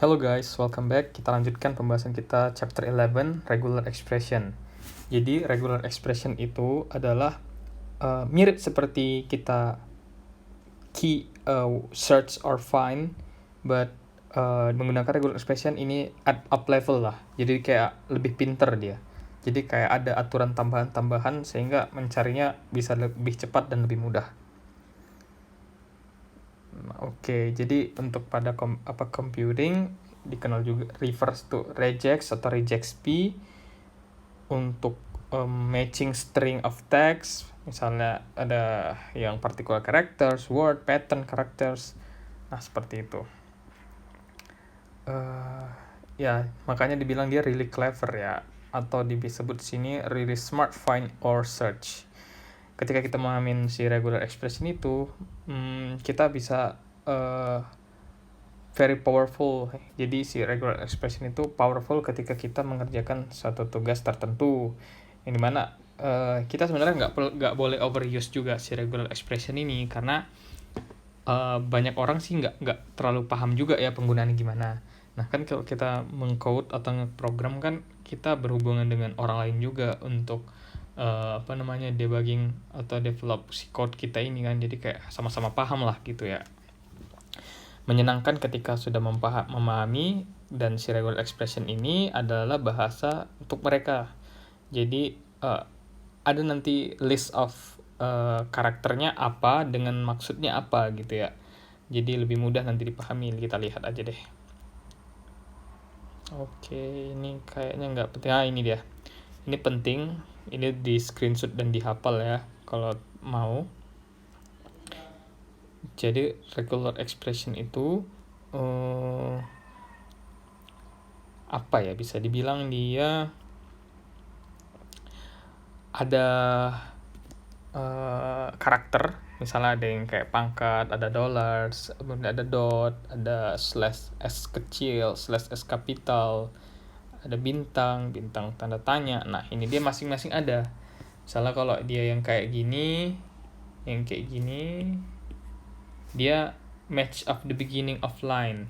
Hello guys, welcome back. Kita lanjutkan pembahasan kita chapter 11, regular expression. Jadi regular expression itu adalah mirip seperti kita search or find, but menggunakan regular expression ini at up level lah. Jadi kayak lebih pinter dia. Jadi kayak ada aturan tambahan-tambahan sehingga mencarinya bisa lebih cepat dan lebih mudah. Oke, jadi untuk pada computing dikenal juga refers to regex atau regex p untuk matching string of text, misalnya ada yang particular characters, word, pattern, characters. Nah, seperti itu. Ya, makanya dibilang dia really clever ya, atau disebut sini really smart find or search. Ketika kita memahami si regular expression itu, kita bisa very powerful. Jadi si regular expression itu powerful ketika kita mengerjakan suatu tugas tertentu, yang dimana kita sebenarnya nggak boleh overuse juga si regular expression ini, karena banyak orang sih nggak terlalu paham juga ya penggunaannya gimana. Nah kan kalau kita mengcode atau ngeprogram kan kita berhubungan dengan orang lain juga untuk debugging atau develop si code kita ini kan, jadi kayak sama-sama paham lah gitu ya. Menyenangkan ketika sudah memahami, dan si regular expression ini adalah bahasa untuk mereka. Jadi ada nanti list of karakternya apa dengan maksudnya apa gitu ya. Jadi lebih mudah nanti dipahami. Kita lihat aja deh. Oke, ini kayaknya nggak penting. Ini dia. Ini penting. Ini di screenshot dan dihafal ya kalau mau. Jadi regular expression itu apa ya, bisa dibilang dia ada karakter, misalnya ada yang kayak pangkat, ada dollars, kemudian ada dot, ada slash s kecil, slash s kapital, ada bintang tanda tanya. Nah ini dia masing-masing ada. Misalnya kalau dia yang kayak gini, dia match of the beginning of line.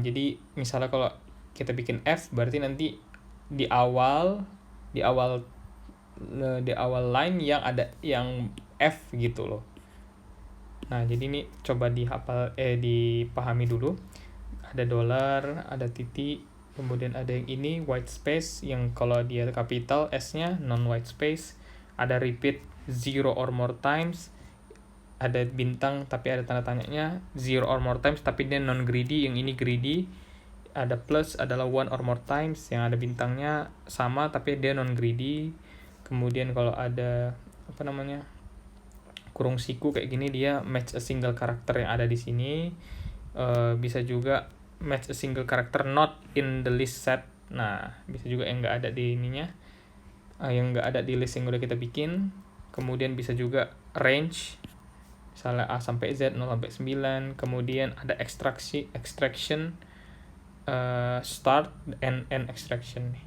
Jadi misalnya kalau kita bikin F, berarti nanti di awal line yang ada yang F gitu loh. Nah jadi ini coba dipahami dulu. Ada dollar, ada titik, kemudian ada yang ini white space, yang kalau dia capital S-nya non white space. Ada repeat zero or more times, ada bintang tapi ada tanda tanyanya, zero or more times tapi dia non greedy, yang ini greedy. Ada plus adalah one or more times, yang ada bintangnya sama tapi dia non greedy. Kemudian kalau ada kurung siku kayak gini, dia match a single karakter yang ada di sini. Bisa juga match a single character not in the list set. Nah bisa juga yang nggak ada di ininya, yang nggak ada di list yang udah kita bikin. Kemudian bisa juga range, misalnya A sampai Z, 0 sampai 9. Kemudian ada extraction, start, and end extraction.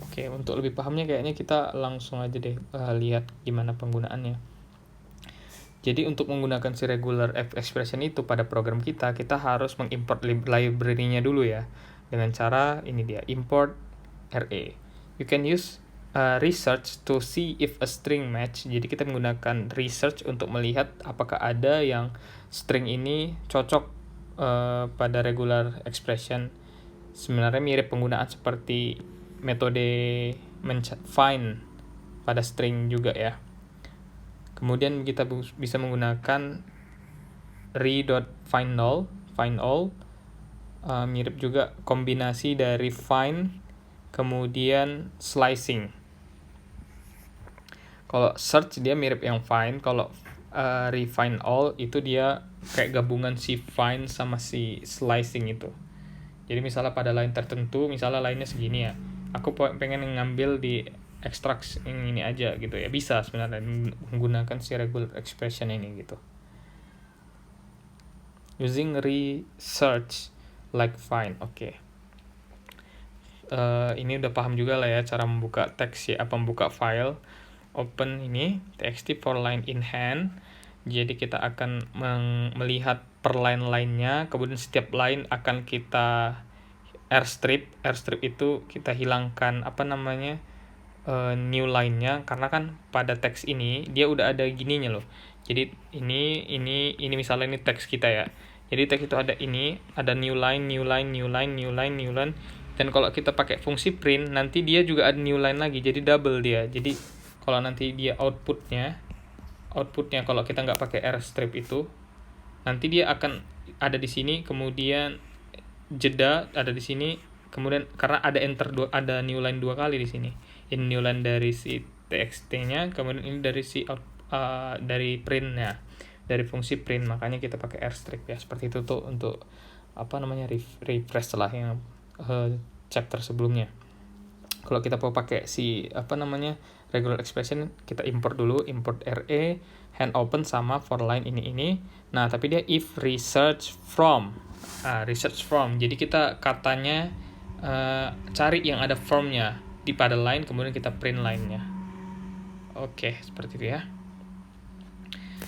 Oke, untuk lebih pahamnya kayaknya kita langsung aja deh lihat gimana penggunaannya. Jadi untuk menggunakan si regular expression itu pada program kita harus mengimport library-nya dulu ya. Dengan cara ini dia, import RA. You can use research to see if a string match. Jadi kita menggunakan research untuk melihat apakah ada yang string ini cocok pada regular expression. Sebenarnya mirip penggunaan seperti metode find pada string juga ya. Kemudian kita bisa menggunakan re.findAll. Mirip juga, kombinasi dari find kemudian slicing. Kalau search dia mirip yang find, kalau re-findAll itu dia kayak gabungan si find sama si slicing itu. Jadi misalnya pada line tertentu, misalnya line-nya segini ya, aku pengen ngambil di extract yang ini aja gitu ya, bisa sebenarnya menggunakan si regular expression ini gitu. Using research like find. Oke. Ini udah paham juga lah ya cara membuka teks ya, membuka file. Open ini txt for line in hand. Jadi kita akan melihat per line-line-nya, kemudian setiap line akan kita airstrip itu kita hilangkan new line-nya, karena kan pada teks ini dia udah ada gininya loh. Jadi ini misalnya ini teks kita ya. Jadi teks itu ada new line, dan kalau kita pakai fungsi print nanti dia juga ada new line lagi, jadi double dia. Jadi kalau nanti dia outputnya kalau kita nggak pakai airstrip itu, nanti dia akan ada di sini, kemudian jeda ada di sini, kemudian karena ada new line 2 kali di sini. Ini new line dari si txt-nya, kemudian ini dari dari print-nya, dari fungsi print, makanya kita pakai airstrip ya. Seperti itu tuh untuk refresh lah yang chapter sebelumnya. Kalau kita mau pakai regular expression, kita import array hand open sama for line ini. Nah, tapi dia if research from. Jadi kita katanya cari yang ada from-nya di pada line, kemudian kita print line-nya. Oke, seperti itu ya.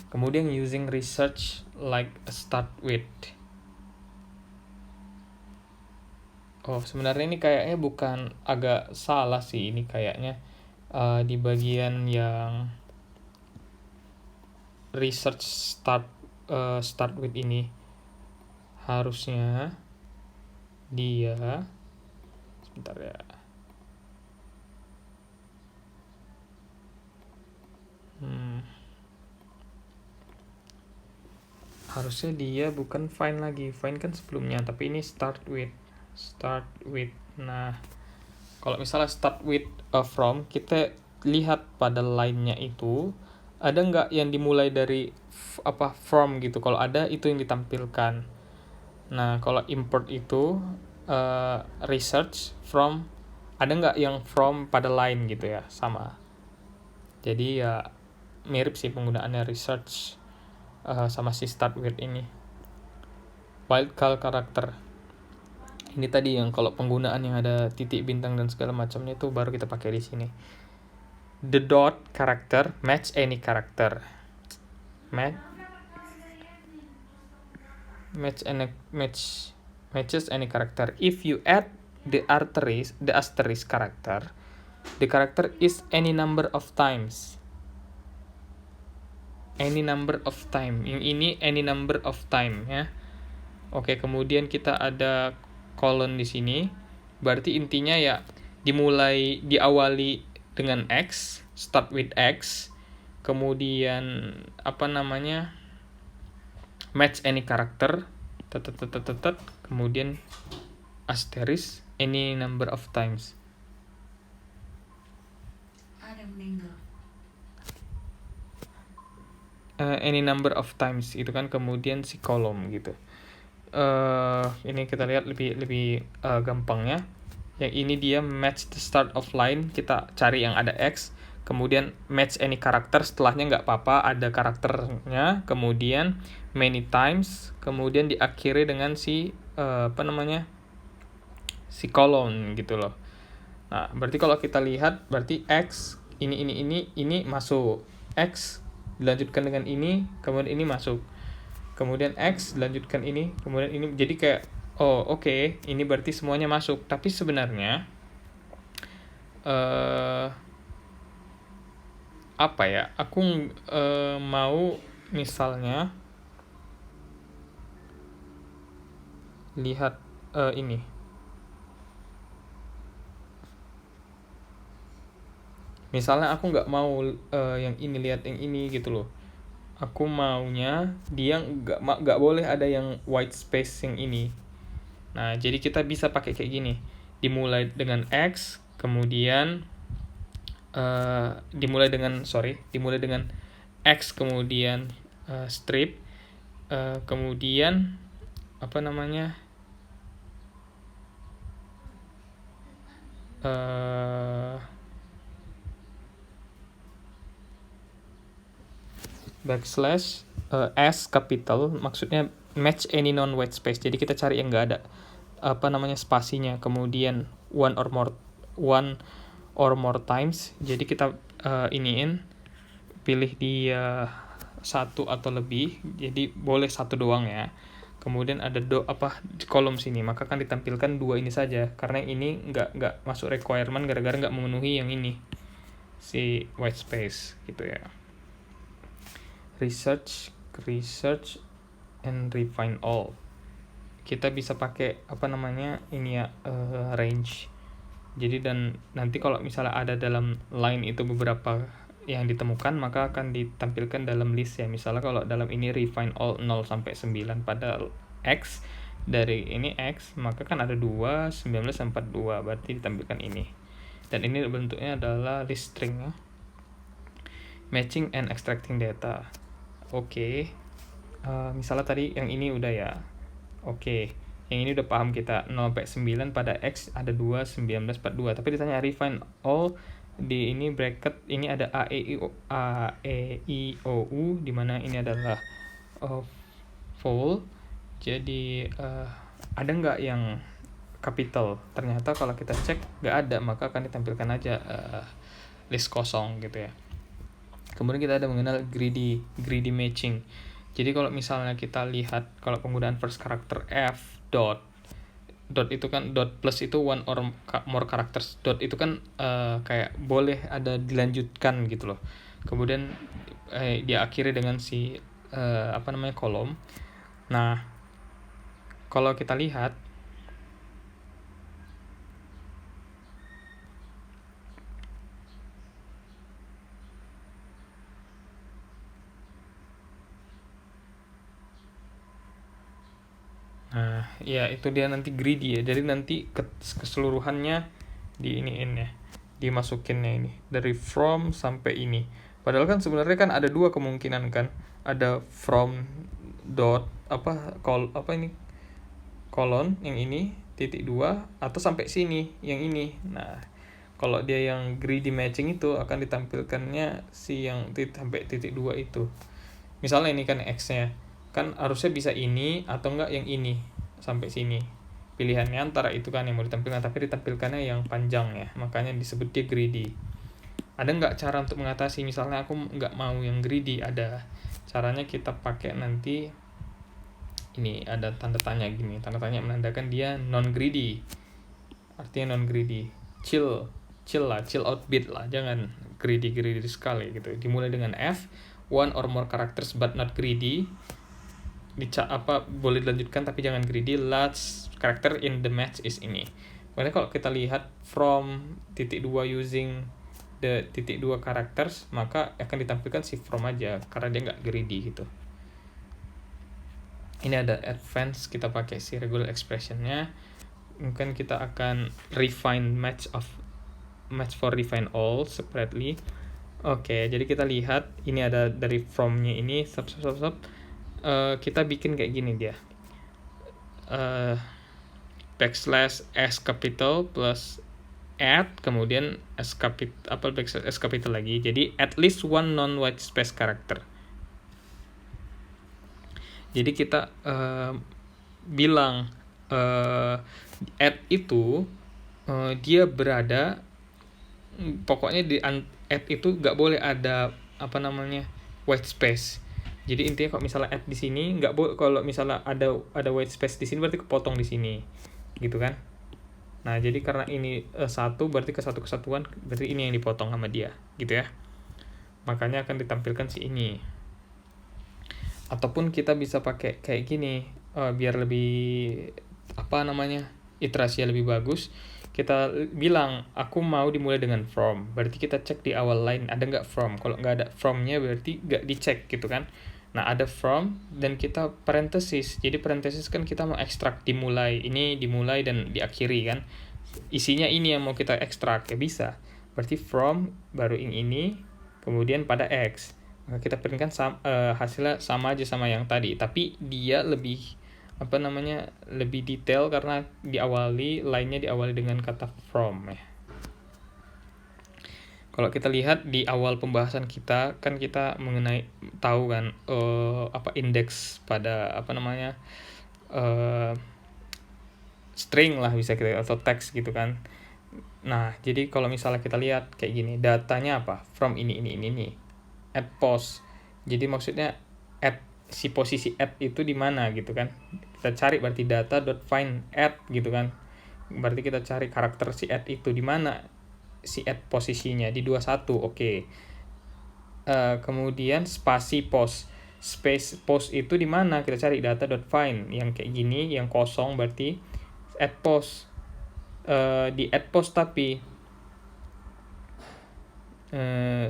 Kemudian using research like start with. Oh, sebenarnya ini kayaknya bukan, agak salah sih ini kayaknya di bagian yang research start with ini. Harusnya dia sebentar ya. Harusnya dia bukan find lagi. Find kan sebelumnya, tapi ini start with. Nah, kalau misalnya start with from, kita lihat pada line-nya itu ada nggak yang dimulai dari from gitu. Kalau ada, itu yang ditampilkan. Nah, kalau import itu research from, ada nggak yang from pada line gitu ya, sama. Jadi ya mirip sih penggunaannya research sama si start with ini. Wildcard karakter. Ini tadi yang kalau penggunaan yang ada titik, bintang dan segala macamnya itu baru kita pakai di sini. The dot character match any character. Matches any character. If you add the asterisk character, the character is any number of times. Any number of time. Yang ini any number of time ya. Oke, kemudian kita ada colon di sini. Berarti intinya ya diawali dengan X, start with X. Kemudian match any character, kemudian asterisk any number of times. Ada meninggal. Any number of times itu kan, kemudian si kolom gitu. Ini kita lihat lebih gampang ya. Yang ini dia match the start of line, kita cari yang ada X, kemudian match any character, setelahnya nggak apa-apa ada karakternya, kemudian many times, kemudian diakhiri dengan si si kolom gitu loh. Nah, berarti kalau kita lihat, berarti X ini masuk, X dilanjutkan dengan ini, kemudian ini masuk, kemudian X dilanjutkan ini, kemudian ini, jadi kayak oke, ini berarti semuanya masuk. Tapi sebenarnya aku mau misalnya lihat ini. Misalnya aku nggak mau yang ini lihat yang ini gitu loh. Aku maunya dia nggak boleh ada yang white space yang ini. Nah, jadi kita bisa pakai kayak gini. Dimulai dengan X, kemudian dimulai dengan X, kemudian strip, kemudian backslash S capital, maksudnya match any non white space. Jadi kita cari yang enggak ada spasinya, kemudian one or more times. Jadi kita pilih dia satu atau lebih, jadi boleh satu doang ya. Kemudian ada kolom sini, maka akan ditampilkan 2 ini saja, karena ini nggak masuk requirement gara-gara nggak memenuhi yang ini, si white space gitu ya. Research and refine all. Kita bisa pakai ini ya, range. Jadi dan nanti kalau misalnya ada dalam line itu beberapa yang ditemukan, maka akan ditampilkan dalam list ya. Misalnya kalau dalam ini refine all 0 sampai 9 pada X, dari ini X, maka kan ada 2, 19 sampai 42, berarti ditampilkan ini. Dan ini bentuknya adalah list string ya. Matching and extracting data. Oke. Misalnya tadi yang ini udah ya. Oke. Yang ini udah paham kita, 0 sampai 9 pada X ada 2, 19, 42. Tapi ditanya refine all, di ini bracket ini ada A, E, I, O, U, dimana ini adalah full. Jadi ada nggak yang capital? Ternyata kalau kita cek nggak ada, maka akan ditampilkan aja list kosong gitu ya. Kemudian kita ada mengenal greedy matching. Jadi kalau misalnya kita lihat kalau penggunaan first character F dot itu kan dot plus itu one or more characters, dot itu kan kayak boleh ada dilanjutkan gitu loh. Kemudian dia akhiri dengan si kolom. Nah, kalau kita lihat ya itu dia nanti greedy ya. Jadi nanti keseluruhannya diiniin ya, dimasukinnya ini dari from sampai ini. Padahal kan sebenarnya kan ada 2 kemungkinan kan. Ada from dot kolon yang ini titik 2 atau sampai sini yang ini. Nah, kalau dia yang greedy matching itu akan ditampilkannya si yang sampai titik 2 itu. Misalnya ini kan X-nya, kan harusnya bisa ini atau enggak yang ini sampai sini. Pilihannya antara itu kan yang mau ditampilkan, tapi ditampilkannya yang panjang ya, makanya disebut dia greedy. Ada nggak cara untuk mengatasi? Misalnya aku nggak mau yang greedy, ada caranya. Kita pakai nanti ini ada tanda tanya gini, tanda tanya menandakan dia non greedy, artinya non greedy. Chill out bit lah, jangan greedy sekali gitu. Dimulai dengan F, one or more characters but not greedy. Boleh dilanjutkan tapi jangan greedy. Last character in the match is ini. Kemudian kalau kita lihat from titik 2 using the titik 2 characters, maka akan ditampilkan si from aja karena dia nggak greedy gitu. Ini ada advance, kita pakai si regular expressionnya. Mungkin kita akan refine match for refine all separately. Oke, jadi kita lihat ini ada dari from-nya ini sub. Kita bikin kayak gini dia. Backslash S capital plus add, kemudian S capital lagi. Jadi at least one non white space character. Jadi kita bilang add itu dia berada, pokoknya di add itu nggak boleh ada white space. Jadi intinya kalau misalnya add di sini nggak boleh, kalau misalnya ada white space di sini berarti kepotong di sini, gitu kan? Nah jadi karena ini satu, berarti kesatuan, berarti ini yang dipotong sama dia, gitu ya. Makanya akan ditampilkan si ini. Ataupun kita bisa pakai kayak gini, biar lebih iterasinya lebih bagus. Kita bilang aku mau dimulai dengan from, berarti kita cek di awal line ada nggak from. Kalau nggak ada from-nya berarti nggak dicek gitu kan. Nah ada from dan kita parenthesis. Jadi parenthesis kan kita mau ekstrak dimulai dan diakhiri kan. Isinya ini yang mau kita ekstrak ya bisa. Berarti from baru ini kemudian pada X. Maka kita printkan hasilnya sama aja sama yang tadi, tapi dia lebih lebih detail karena line-nya diawali dengan kata from ya. Kalau kita lihat di awal pembahasan kita kan kita tahu kan indeks pada string lah bisa kita, atau teks gitu kan. Nah, jadi kalau misalnya kita lihat kayak gini, datanya apa? From ini. At post. Jadi maksudnya si posisi at itu di mana gitu kan. Kita cari berarti data.find at gitu kan. Berarti kita cari karakter si at itu di mana si at posisinya di 21. Oke. Kemudian spasi post. Space post itu di mana? Kita cari data.find yang kayak gini, yang kosong berarti at post. Di at post tapi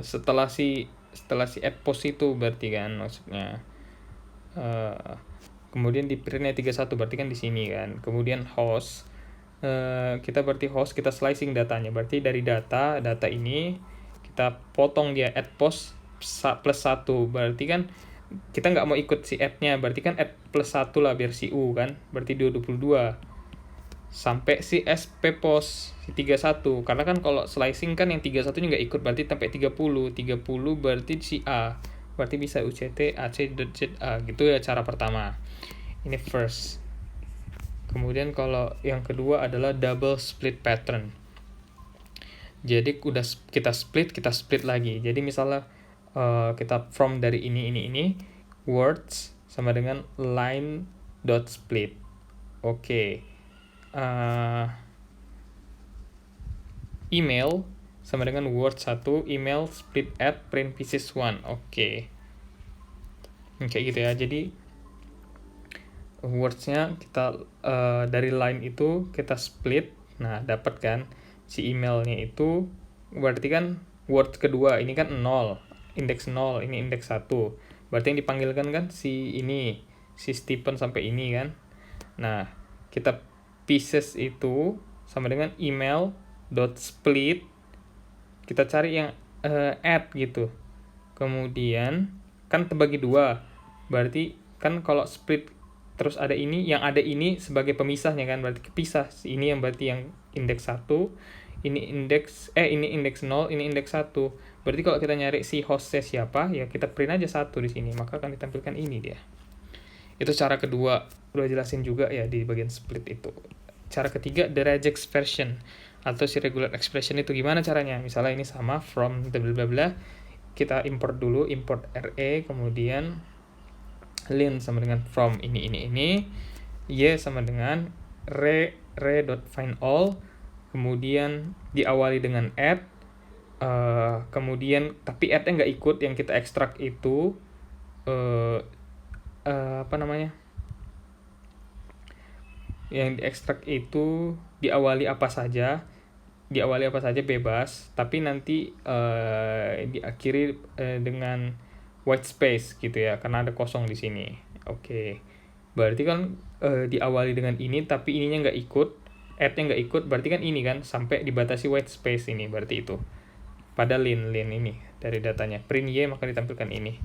setelah si add post itu berarti kan maksudnya kemudian di printnya 31 berarti kan di sini kan. Kemudian host kita berarti host, kita slicing datanya berarti dari data ini kita potong dia add post plus 1 berarti kan kita nggak mau ikut si add-nya, berarti kan add plus 1 lah biar si U kan, berarti 22 sampai si SP post si 31, karena kan kalau slicing kan yang 31 nya nggak ikut berarti sampai 30 berarti si A, berarti bisa UCT AC.ZA gitu ya cara pertama. Ini first. Kemudian kalau yang kedua adalah double split pattern. Jadi udah kita split lagi. Jadi misalnya kita from dari ini words sama dengan line dot split. Oke. Email sama dengan word 1, email split at print pieces 1. Oke. Kayak gitu ya. Jadi words-nya kita dari line itu kita split. Nah, dapat kan si emailnya itu berarti kan word kedua ini kan 0, indeks 0, ini indeks 1. Berarti yang dipanggilkan kan si ini, si Stephen sampai ini kan. Nah, kita pieces itu sama dengan email dot split, kita cari yang add gitu. Kemudian kan terbagi 2, berarti kan kalau split terus ada ini, yang ada ini sebagai pemisahnya kan, berarti kepisah. Ini yang berarti yang indeks 1, ini indeks 0, ini indeks 1. Berarti kalau kita nyari si hostnya siapa, ya kita print aja 1 di sini, maka akan ditampilkan ini dia. Itu cara kedua, udah jelasin juga ya di bagian split itu. Cara ketiga, the regex version atau si regular expression itu gimana caranya? Misalnya ini sama from bla bla bla, kita import dulu, import RE, kemudian len sama dengan from ini, y sama dengan re dot find all, kemudian diawali dengan add, kemudian tapi add-nya nggak ikut, yang kita ekstrak itu yang diekstrak itu diawali apa saja bebas, tapi nanti diakhiri dengan white space gitu ya, karena ada kosong di sini. Oke. Berarti kan diawali dengan ini tapi ininya nggak ikut, add-nya nggak ikut, berarti kan ini kan sampai dibatasi white space ini, berarti itu pada len ini dari datanya print y maka ditampilkan ini.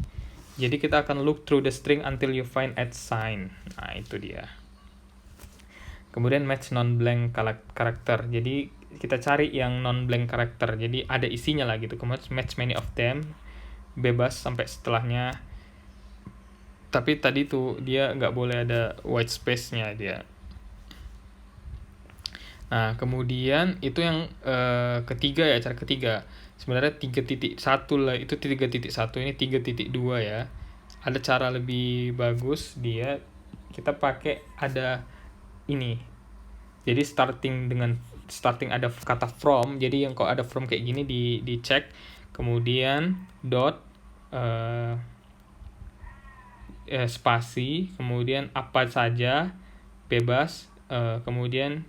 Jadi kita akan look through the string until you find at sign. Nah, itu dia. Kemudian match non-blank karakter. Jadi kita cari yang non-blank karakter. Jadi ada isinya lah gitu. Kemudian match many of them. Bebas sampai setelahnya. Tapi tadi tuh dia nggak boleh ada white space-nya dia. Nah, kemudian itu yang ketiga ya, cara ketiga. Sebenarnya 3.1 lah, itu 3.1, ini 3.2 ya. Ada cara lebih bagus dia, kita pakai ada ini. Jadi starting ada kata from, jadi yang kalau ada from kayak gini dicek, kemudian dot spasi, kemudian apa saja bebas, kemudian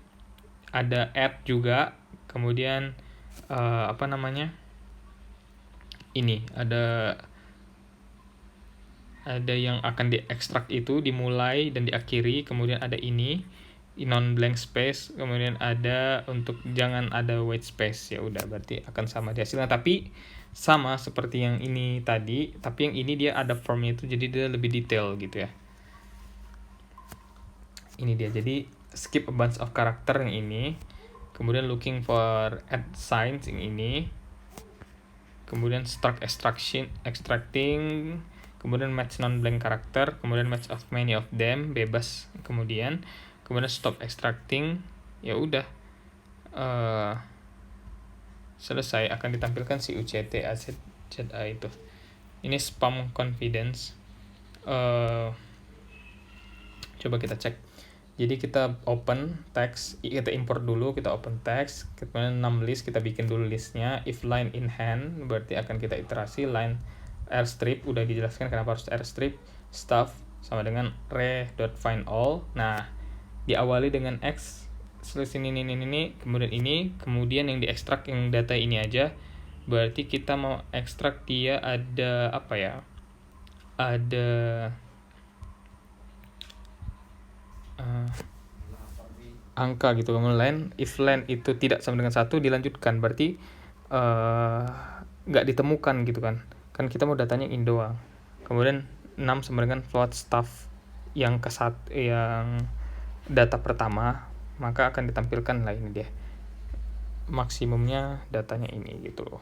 ada add juga, kemudian ini ada yang akan diekstrak itu dimulai dan diakhiri, kemudian ada ini non blank space, kemudian ada untuk jangan ada white space. Ya udah, berarti akan sama di hasilnya, tapi sama seperti yang ini tadi, tapi yang ini dia ada formnya itu, jadi dia lebih detail gitu ya. Ini dia, jadi skip a bunch of character yang ini, kemudian looking for add signs yang ini, kemudian struct extracting, kemudian match non-blank character, kemudian match of many of them, bebas, kemudian stop extracting. Ya udah, selesai, akan ditampilkan si UCT AZA itu. Ini spam confidence. Coba kita cek. Jadi kita open text, kita import dulu, kita open text, kemudian 6 list, kita bikin dulu listnya. If line in hand, berarti akan kita iterasi line airstrip, udah dijelaskan kenapa harus airstrip. Stuff sama dengan re.findAll. Nah, diawali dengan x, setelah ini, kemudian yang diekstrak yang data ini aja. Berarti kita mau ekstrak dia ada apa ya? Ada angka gitu. Kemudian if len itu tidak sama dengan 1 dilanjutkan, berarti nggak ditemukan gitu kan kita mau datanya in doang. Kemudian 6 sama dengan float stuff yang yang data pertama, maka akan ditampilkan lah ini dia maksimumnya datanya ini gitu loh.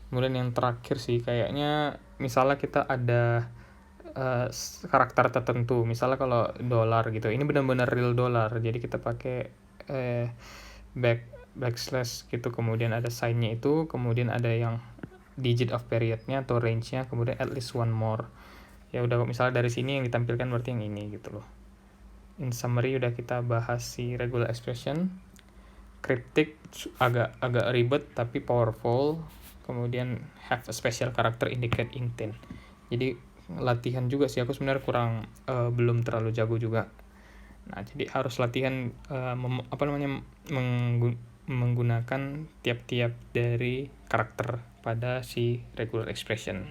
Kemudian yang terakhir sih kayaknya misalnya kita ada karakter tertentu, misalnya kalau dolar gitu, ini benar-benar real dolar, jadi kita pakai backslash gitu, kemudian ada sign-nya itu, kemudian ada yang digit of period-nya atau range-nya, kemudian at least one more. Ya udah, misalnya dari sini yang ditampilkan berarti yang ini gitu loh. In summary udah kita bahas si regular expression. Cryptic agak ribet tapi powerful, kemudian have a special character indicate intent. Jadi latihan juga sih, aku sebenarnya kurang belum terlalu jago juga. Nah, jadi harus latihan menggunakan tiap-tiap dari karakter pada si regular expression.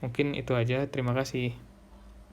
Mungkin itu aja, terima kasih.